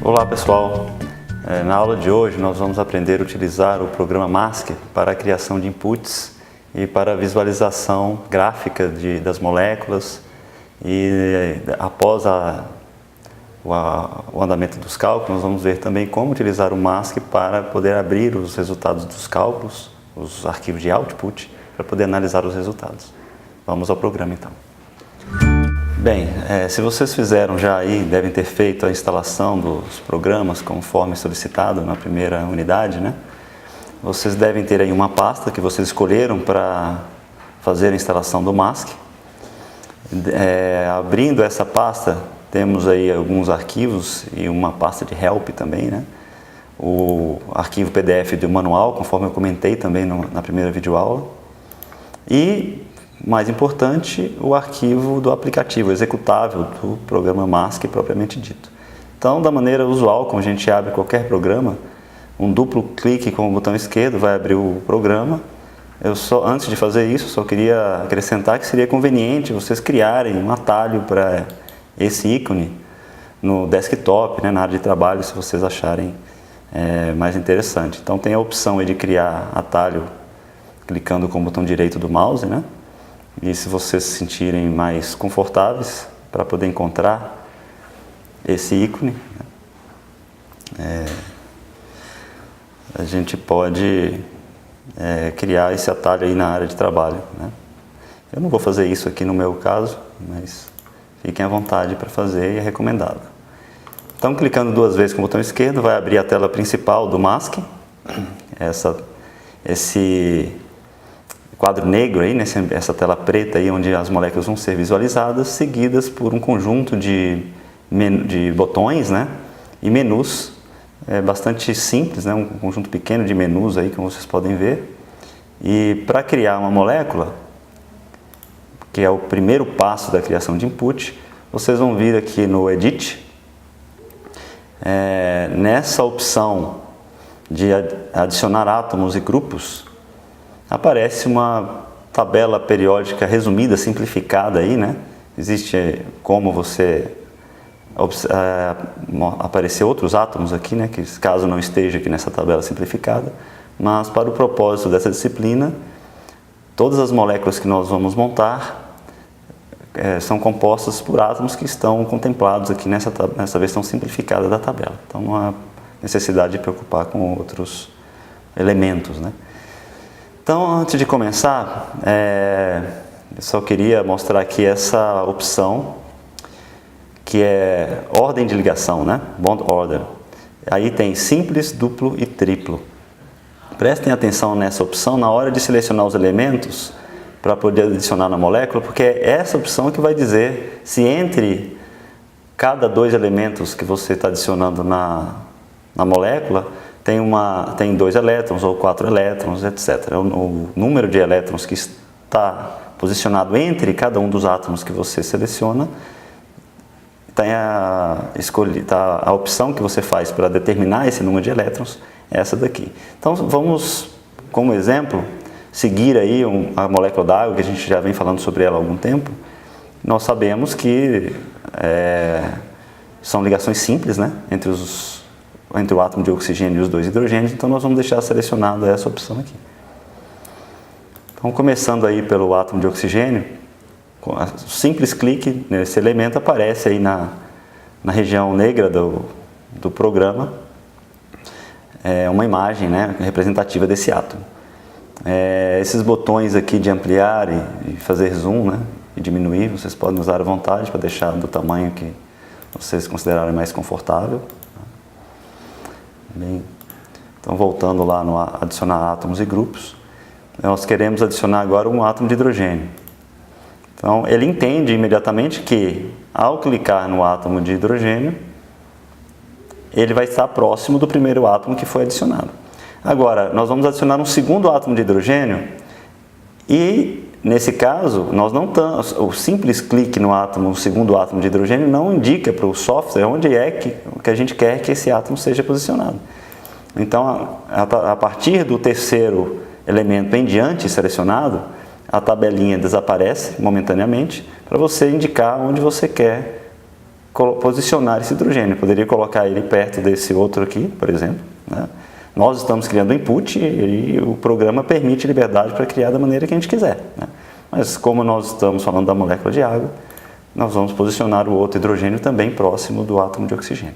Olá pessoal, na aula de hoje nós vamos aprender a utilizar o programa Mask para a criação de inputs e para a visualização gráfica das moléculas e após o andamento dos cálculos nós vamos ver também como utilizar o Mask para poder abrir os resultados dos cálculos, os arquivos de output, para poder analisar os resultados. Vamos ao programa então. Bem, se vocês fizeram já aí, devem ter feito a instalação dos programas conforme solicitado na primeira unidade, né? Vocês devem ter aí uma pasta que vocês escolheram para fazer a instalação do Mask. Abrindo essa pasta, temos aí alguns arquivos e uma pasta de help também, né? O arquivo PDF do manual, conforme eu comentei também na primeira videoaula. E mais importante, o arquivo do aplicativo, executável do programa Mask propriamente dito. Então, da maneira usual, como a gente abre qualquer programa, um duplo clique com o botão esquerdo vai abrir o programa. Antes de fazer isso, só queria acrescentar que seria conveniente vocês criarem um atalho para esse ícone no desktop, né, na área de trabalho, se vocês acharem mais interessante. Então, tem a opção aí de criar atalho clicando com o botão direito do mouse, né? E se vocês se sentirem mais confortáveis para poder encontrar esse ícone, a gente pode criar esse atalho aí na área de trabalho, né? Eu não vou fazer isso aqui no meu caso, mas fiquem à vontade para fazer e é recomendado. Então, clicando duas vezes com o botão esquerdo, vai abrir a tela principal do Mask, esse quadro negro aí, essa tela preta aí, onde as moléculas vão ser visualizadas, seguidas por um conjunto de botões, né, e menus, bastante simples, né, um conjunto pequeno de menus aí, como vocês podem ver. E para criar uma molécula, que é o primeiro passo da criação de input, vocês vão vir aqui no Edit, nessa opção de adicionar átomos e grupos, aparece uma tabela periódica resumida, simplificada aí, né? Existe como você aparecer outros átomos aqui, né? Que caso não esteja aqui nessa tabela simplificada, mas para o propósito dessa disciplina, todas as moléculas que nós vamos montar são compostas por átomos que estão contemplados aqui nessa versão simplificada da tabela. Então não há necessidade de preocupar com outros elementos, né? Então, antes de começar, eu só queria mostrar aqui essa opção, que é ordem de ligação, né? Bond order. Aí tem simples, duplo e triplo. Prestem atenção nessa opção na hora de selecionar os elementos para poder adicionar na molécula, porque é essa opção que vai dizer se entre cada dois elementos que você está adicionando na molécula, tem 2 elétrons ou 4 elétrons, etc. O número de elétrons que está posicionado entre cada um dos átomos que você seleciona, tem a opção que você faz para determinar esse número de elétrons, é essa daqui. Então vamos, como exemplo, seguir aí a molécula d'água, que a gente já vem falando sobre ela há algum tempo. Nós sabemos que são ligações simples, né, entre o átomo de oxigênio e os 2 hidrogênios, então nós vamos deixar selecionada essa opção aqui. Então, começando aí pelo átomo de oxigênio, com simples clique nesse elemento aparece aí na região negra do programa uma imagem, né, representativa desse átomo. Esses botões aqui de ampliar e fazer zoom, né, e diminuir, vocês podem usar à vontade para deixar do tamanho que vocês considerarem mais confortável. Bem, então, voltando lá no adicionar átomos e grupos, nós queremos adicionar agora um átomo de hidrogênio. Então, ele entende imediatamente que, ao clicar no átomo de hidrogênio, ele vai estar próximo do primeiro átomo que foi adicionado. Agora, nós vamos adicionar um segundo átomo de hidrogênio e, nesse caso, o simples clique no segundo átomo de hidrogênio não indica para o software onde é que a gente quer que esse átomo seja posicionado. Então, a partir do terceiro elemento em diante selecionado, a tabelinha desaparece momentaneamente para você indicar onde você quer posicionar esse hidrogênio. Eu poderia colocar ele perto desse outro aqui, por exemplo, né? Nós estamos criando o input e o programa permite liberdade para criar da maneira que a gente quiser, né? Mas como nós estamos falando da molécula de água, nós vamos posicionar o outro hidrogênio também próximo do átomo de oxigênio.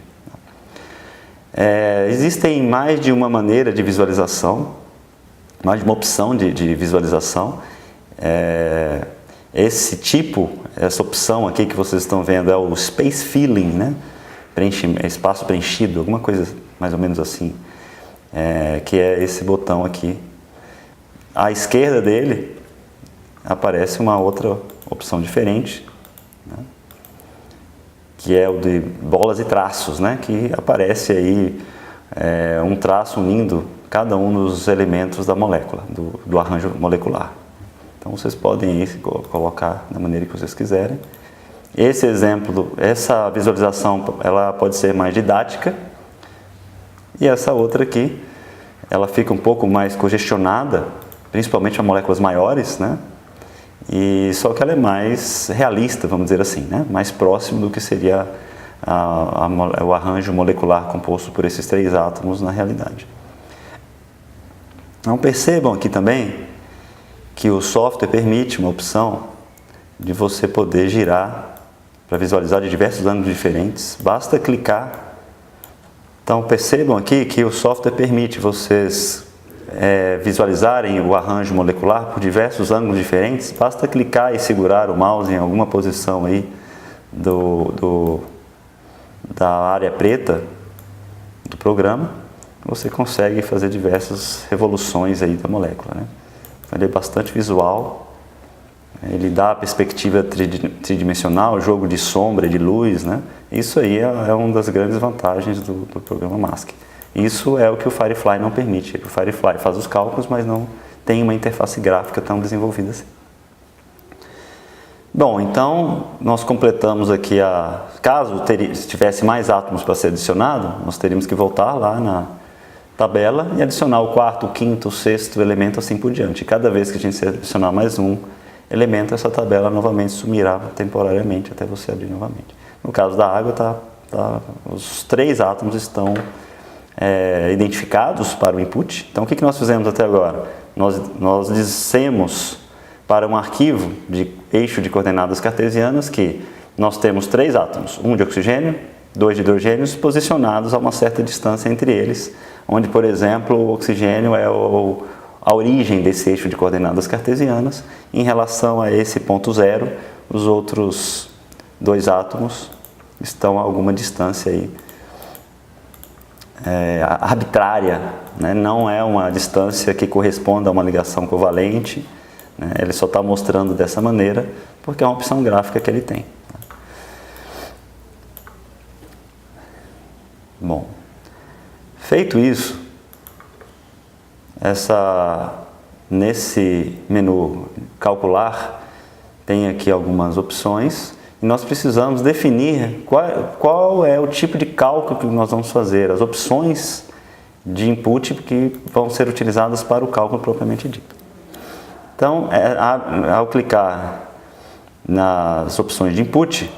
Existem mais de uma maneira de visualização, mais de uma opção de visualização. Essa opção aqui que vocês estão vendo é o Space Filling, né? Espaço preenchido, alguma coisa mais ou menos assim, que é esse botão aqui. À esquerda dele aparece uma outra opção diferente, né? Que é o de bolas e traços, né? Que aparece aí um traço unindo cada um dos elementos da molécula, do arranjo molecular. Então vocês podem aí colocar da maneira que vocês quiserem. Esse exemplo, essa visualização, ela pode ser mais didática. E essa outra aqui, ela fica um pouco mais congestionada, principalmente para moléculas maiores, né? Só que ela é mais realista, vamos dizer assim, né? Mais próximo do que seria o arranjo molecular composto por esses 3 átomos na realidade. Então percebam aqui também que o software permite uma opção de você poder girar para visualizar de diversos ângulos diferentes. Basta clicar. Então percebam aqui que o software permite vocês visualizarem o arranjo molecular por diversos ângulos diferentes. Basta clicar e segurar o mouse em alguma posição aí da área preta do programa. Você consegue fazer diversas revoluções aí da molécula, né? Ele é bastante visual, ele dá a perspectiva tridimensional, jogo de sombra e de luz, né? Isso aí é uma das grandes vantagens do programa MASC. Isso é o que o Firefly não permite. O Firefly faz os cálculos, mas não tem uma interface gráfica tão desenvolvida assim. Bom, então nós completamos aqui caso tivesse mais átomos para ser adicionado, nós teríamos que voltar lá na tabela e adicionar o 4º, o 5º, o 6º elemento, assim por diante. Cada vez que a gente adicionar mais um elemento, essa tabela novamente sumirá temporariamente até você abrir novamente. No caso da água, os 3 átomos estão identificados para o input. Então, o que nós fizemos até agora? Nós dissemos para um arquivo de eixo de coordenadas cartesianas que nós temos 3 átomos, um de oxigênio, 2 de hidrogênios, posicionados a uma certa distância entre eles, onde, por exemplo, o oxigênio é a origem desse eixo de coordenadas cartesianas. Em relação a esse ponto zero, os outros 2 átomos estão a alguma distância aí, arbitrária, né? Não é uma distância que corresponda a uma ligação covalente, né? Ele só está mostrando dessa maneira porque é uma opção gráfica que ele tem. Bom, feito isso, nesse menu calcular tem aqui algumas opções e nós precisamos definir qual é o tipo de cálculo que nós vamos fazer, as opções de input que vão ser utilizadas para o cálculo propriamente dito. Então, ao clicar nas opções de input,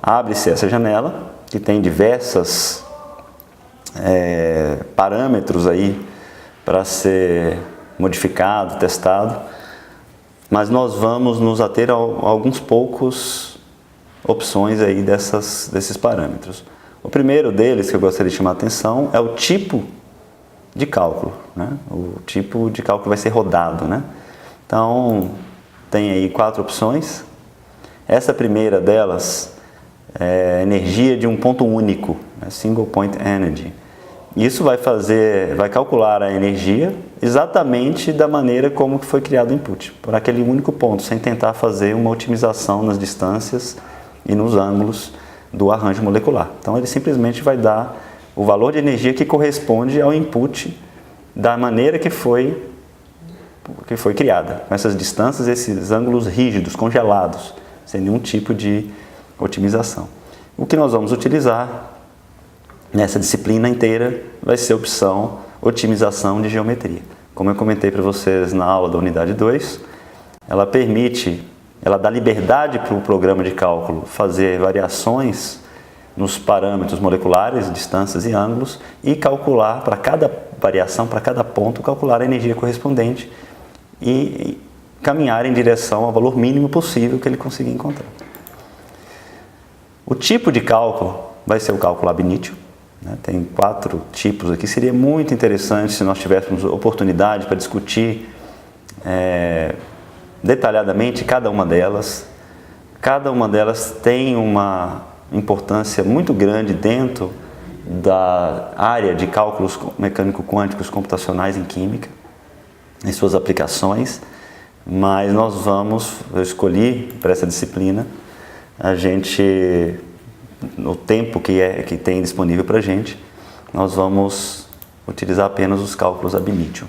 abre-se essa janela que tem diversas parâmetros aí para ser modificado, testado, mas nós vamos nos ater a alguns poucos opções aí desses parâmetros. O primeiro deles que eu gostaria de chamar a atenção é o tipo de cálculo, né? O tipo de cálculo vai ser rodado, né? Então, tem aí 4 opções. Essa primeira delas é energia de um ponto único, né? Single Point Energy. Isso vai calcular a energia exatamente da maneira como foi criado o input, por aquele único ponto, sem tentar fazer uma otimização nas distâncias e nos ângulos do arranjo molecular. Então ele simplesmente vai dar o valor de energia que corresponde ao input da maneira que foi criada, com essas distâncias, esses ângulos rígidos, congelados, sem nenhum tipo de otimização. O que nós vamos utilizar nessa disciplina inteira vai ser a opção otimização de geometria. Como eu comentei para vocês na aula da unidade 2, ela dá liberdade para o programa de cálculo fazer variações nos parâmetros moleculares, distâncias e ângulos, e calcular para cada variação, para cada ponto, calcular a energia correspondente e caminhar em direção ao valor mínimo possível que ele conseguir encontrar. O tipo de cálculo vai ser o cálculo ab initio, né? Tem 4 tipos aqui. Seria muito interessante se nós tivéssemos oportunidade para discutir detalhadamente cada uma delas. Cada uma delas tem uma importância muito grande dentro da área de cálculos mecânico-quânticos computacionais em química, em suas aplicações, mas eu escolhi para essa disciplina, no tempo que tem disponível para a gente, nós vamos utilizar apenas os cálculos ab initio,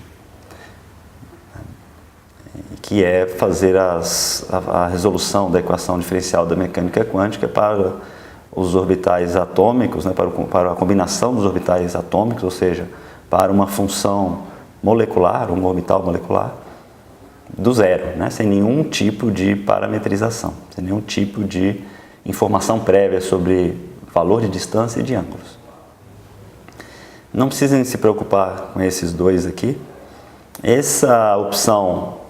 que é fazer a resolução da equação diferencial da mecânica quântica para os orbitais atômicos, né, para a combinação dos orbitais atômicos, ou seja, para uma função molecular, um orbital molecular, do zero, né, sem nenhum tipo de parametrização, sem nenhum tipo de informação prévia sobre valor de distância e de ângulos. Não precisem se preocupar com esses dois aqui. Essa opção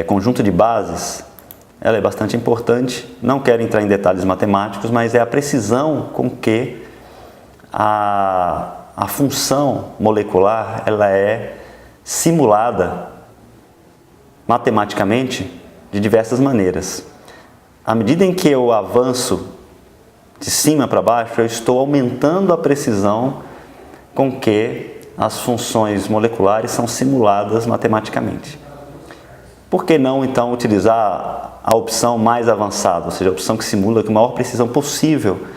conjunto de bases, ela é bastante importante. Não quero entrar em detalhes matemáticos, mas é a precisão com que a função molecular ela é simulada matematicamente de diversas maneiras. À medida em que eu avanço de cima para baixo, eu estou aumentando a precisão com que as funções moleculares são simuladas matematicamente. Por que não, então, utilizar a opção mais avançada, ou seja, a opção que simula com a maior precisão possível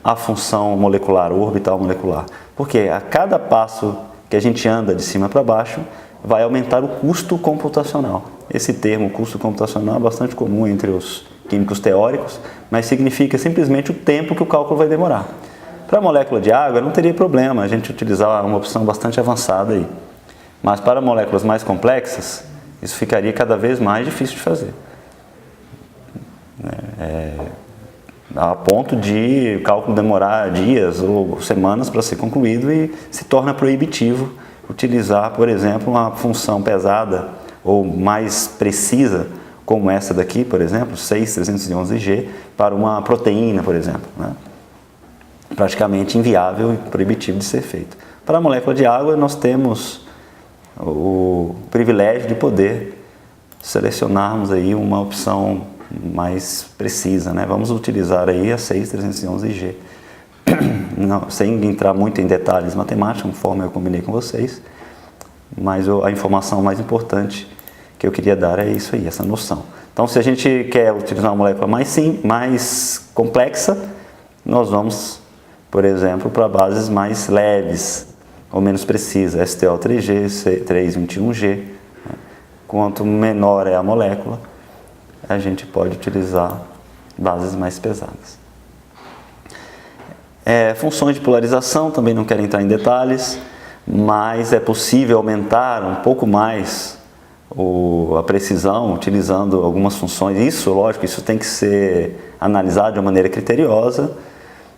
a função molecular, o orbital molecular? Porque a cada passo que a gente anda de cima para baixo, vai aumentar o custo computacional. Esse termo, custo computacional, é bastante comum entre os químicos teóricos, mas significa simplesmente o tempo que o cálculo vai demorar. Para a molécula de água, não teria problema a gente utilizar uma opção bastante avançada aí. Mas para moléculas mais complexas, isso ficaria cada vez mais difícil de fazer. A ponto de o cálculo demorar dias ou semanas para ser concluído e se torna proibitivo utilizar, por exemplo, uma função pesada ou mais precisa, como essa daqui, por exemplo, 6.311G, para uma proteína, por exemplo, né? Praticamente inviável e proibitivo de ser feito. Para a molécula de água, nós temos o privilégio de poder selecionarmos aí uma opção mais precisa, né? Vamos utilizar aí a 6.311G. Não, sem entrar muito em detalhes matemáticos, conforme eu combinei com vocês, mas a informação mais importante que eu queria dar é isso aí, essa noção. Então, se a gente quer utilizar uma molécula mais complexa, nós vamos, por exemplo, para bases mais leves ou menos precisas, STO3G, 321G. Né? Quanto menor é a molécula, a gente pode utilizar bases mais pesadas. Funções de polarização, também não quero entrar em detalhes, mas é possível aumentar um pouco mais a precisão utilizando algumas funções. Isso, lógico, isso tem que ser analisado de uma maneira criteriosa.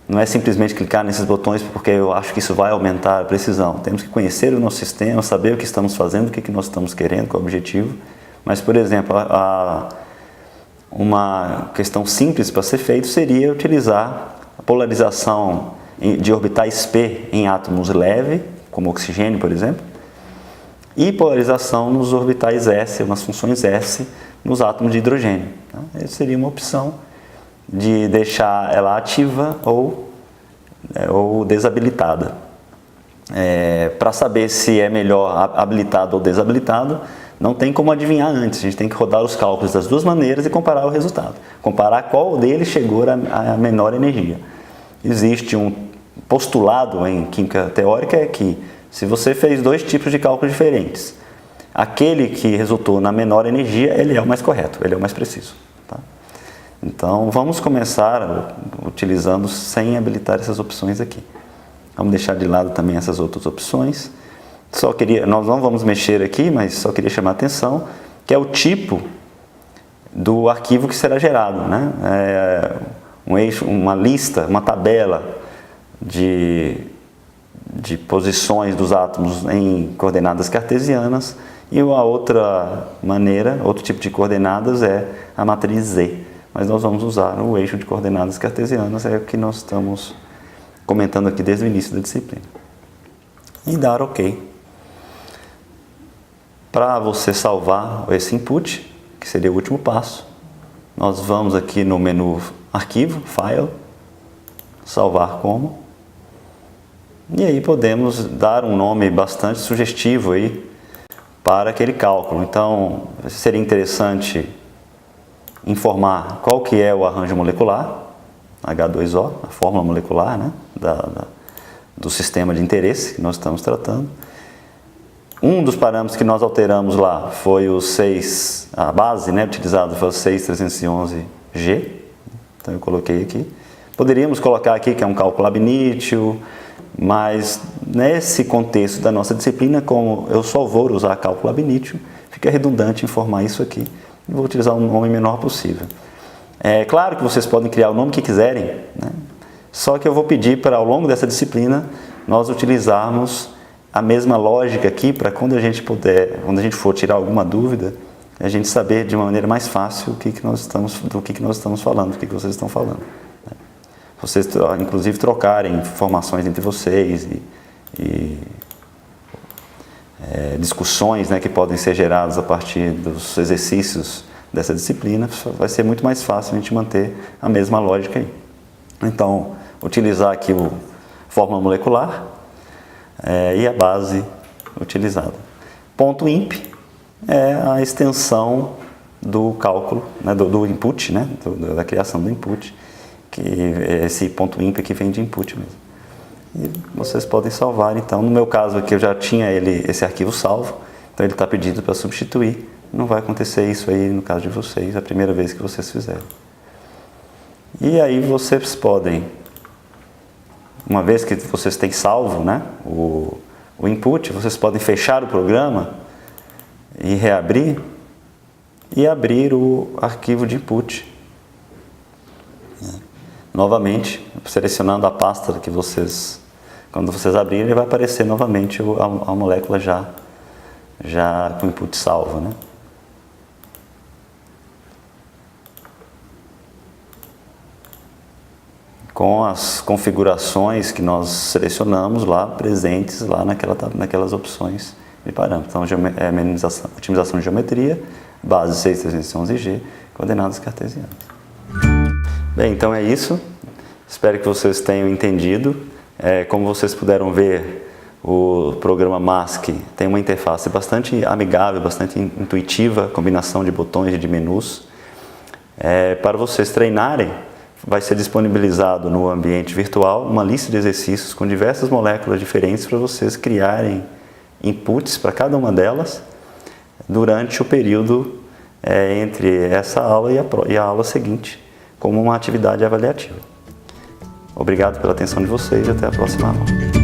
Não é simplesmente clicar nesses botões porque eu acho que isso vai aumentar a precisão. Temos que conhecer o nosso sistema, saber o que estamos fazendo, o que nós estamos querendo, qual é o objetivo. Mas, por exemplo, uma questão simples para ser feito seria utilizar a polarização de orbitais P em átomos leves, como oxigênio, por exemplo, e polarização nos orbitais S, nas funções S, nos átomos de hidrogênio. Essa seria uma opção de deixar ela ativa ou desabilitada. Para saber se é melhor habilitado ou desabilitado, não tem como adivinhar antes, a gente tem que rodar os cálculos das duas maneiras e comparar o resultado. Comparar qual deles chegou a menor energia. Existe um postulado em química teórica que se você fez dois tipos de cálculos diferentes, aquele que resultou na menor energia, ele é o mais correto, ele é o mais preciso. Tá? Então, vamos começar utilizando sem habilitar essas opções aqui. Vamos deixar de lado também essas outras opções. Nós não vamos mexer aqui, mas só queria chamar a atenção, que é o tipo do arquivo que será gerado, né? um eixo, uma lista, uma tabela de posições dos átomos em coordenadas cartesianas, e a outra maneira, outro tipo de coordenadas é a matriz Z. Mas nós vamos usar o eixo de coordenadas cartesianas, é o que nós estamos comentando aqui desde o início da disciplina. E dar OK. Para você salvar esse input, que seria o último passo, nós vamos aqui no menu Arquivo, File, Salvar como, e aí podemos dar um nome bastante sugestivo aí para aquele cálculo. Então, seria interessante informar qual que é o arranjo molecular, H2O, a fórmula molecular, né, do sistema de interesse que nós estamos tratando. Um dos parâmetros que nós alteramos lá foi o 6, a base, né, utilizada foi o 6311G, então eu coloquei aqui. Poderíamos colocar aqui que é um cálculo ab initio, mas nesse contexto da nossa disciplina, como eu só vou usar cálculo ab initio, fica redundante informar isso aqui. Eu vou utilizar o nome menor possível. É claro que vocês podem criar o nome que quiserem, né? Só que eu vou pedir para, ao longo dessa disciplina, nós utilizarmos a mesma lógica aqui, para quando a gente puder, quando a gente for tirar alguma dúvida, a gente saber de uma maneira mais fácil do que nós estamos falando, do que vocês estão falando. Vocês, inclusive, trocarem informações entre vocês e discussões, né, que podem ser geradas a partir dos exercícios dessa disciplina, vai ser muito mais fácil a gente manter a mesma lógica aí. Então, utilizar aqui o fórmula molecular e a base utilizada. Ponto .imp é a extensão do cálculo, né, do input, né, da criação do input, que esse ponto .imp aqui vem de input mesmo. E vocês podem salvar, então, no meu caso aqui eu já tinha esse arquivo salvo, então ele está pedindo para substituir, não vai acontecer isso aí no caso de vocês, é a primeira vez que vocês fizerem. E aí vocês podem, uma vez que vocês têm salvo, né, o input, vocês podem fechar o programa e reabrir e abrir o arquivo de input. Novamente, selecionando a pasta que vocês, quando vocês abrirem, vai aparecer novamente a molécula já com o input salvo, né? Com as configurações que nós selecionamos lá, presentes lá naquelas opções de parâmetros. Então, otimização de geometria, base 6311G, coordenadas cartesianas. Bem, então é isso. Espero que vocês tenham entendido. Como vocês puderam ver, o programa Mask tem uma interface bastante amigável, bastante intuitiva, combinação de botões e de menus. Para vocês treinarem, vai ser disponibilizado no ambiente virtual uma lista de exercícios com diversas moléculas diferentes para vocês criarem inputs para cada uma delas durante o período entre essa aula e a aula seguinte, como uma atividade avaliativa. Obrigado pela atenção de vocês e até a próxima aula.